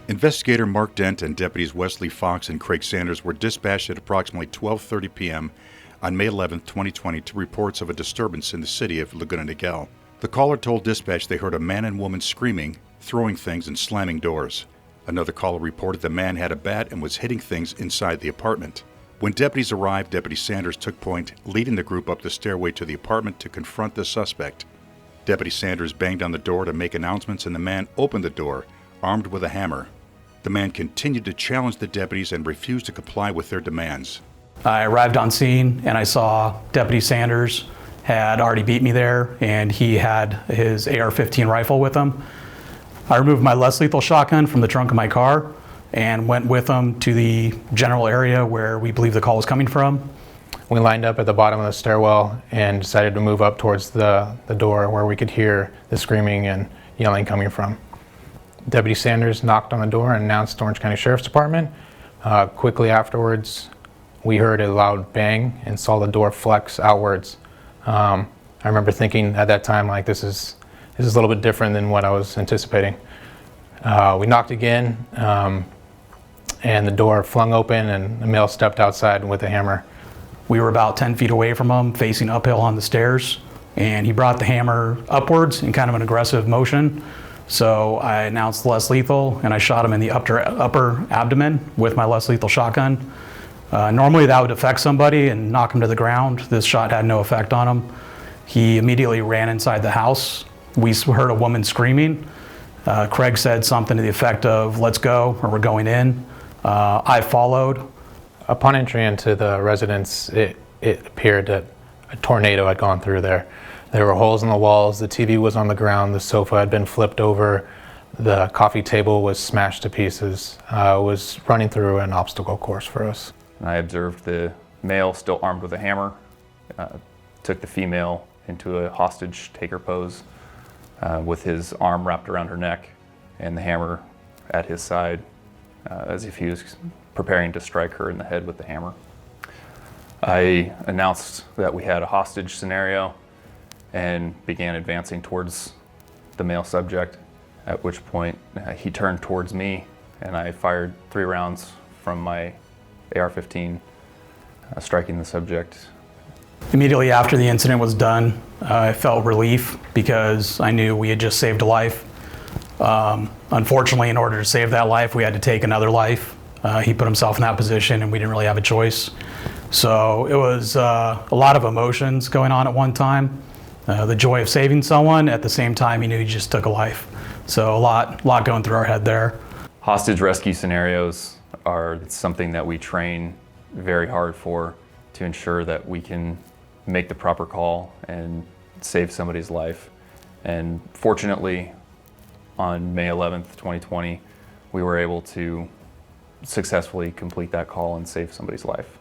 Investigator Mark Dent and deputies Wesley Fox and Craig Sanders were dispatched at approximately 12:30 p.m. on May 11, 2020 to reports of a disturbance in the city of Laguna Niguel. The caller told dispatch they heard a man and woman screaming, throwing things, and slamming doors. Another caller reported the man had a bat and was hitting things inside the apartment. When deputies arrived, Deputy Sanders took point, leading the group up the stairway to the apartment to confront the suspect. Deputy Sanders banged on the door to make announcements, and the man opened the door, armed with a hammer. The man continued to challenge the deputies and refused to comply with their demands. I arrived on scene and I saw Deputy Sanders had already beat me there, and he had his AR-15 rifle with him. I removed my less lethal shotgun from the trunk of my car and went with him to the general area where we believe the call was coming from. We lined up at the bottom of the stairwell and decided to move up towards the door where we could hear the screaming and yelling coming from. Deputy Sanders knocked on the door and announced Orange County Sheriff's Department. Quickly afterwards, we heard a loud bang and saw the door flex outwards. I remember thinking at that time, like, this is a little bit different than what I was anticipating. We knocked again, and the door flung open and a male stepped outside with a hammer. We were about 10 feet away from him, facing uphill on the stairs, and he brought the hammer upwards in kind of an aggressive motion. So I announced less lethal, and I shot him in the upper abdomen with my less lethal shotgun. Normally that would affect somebody and knock him to the ground. This shot had no effect on him. He immediately ran inside the house. We heard a woman screaming. Craig said something to the effect of, "Let's go," or "We're going in." I followed. Upon entry into the residence, it appeared that a tornado had gone through there. There were holes in the walls, the TV was on the ground, the sofa had been flipped over, the coffee table was smashed to pieces. It was running through an obstacle course for us. I observed the male still armed with a hammer, took the female into a hostage taker pose with his arm wrapped around her neck and the hammer at his side as if he was preparing to strike her in the head with the hammer. I announced that we had a hostage scenario and began advancing towards the male subject, at which point he turned towards me and I fired 3 rounds from my AR-15, striking the subject. Immediately after the incident was done, I felt relief because I knew we had just saved a life. Unfortunately, in order to save that life, we had to take another life. He put himself in that position and we didn't really have a choice. So it was a lot of emotions going on at one time. The joy of saving someone, at the same time he knew he just took a life. So a lot going through our head there. Hostage rescue scenarios are something that we train very hard for to ensure that we can make the proper call and save somebody's life. And fortunately, on May 11th, 2020, we were able to successfully complete that call and save somebody's life.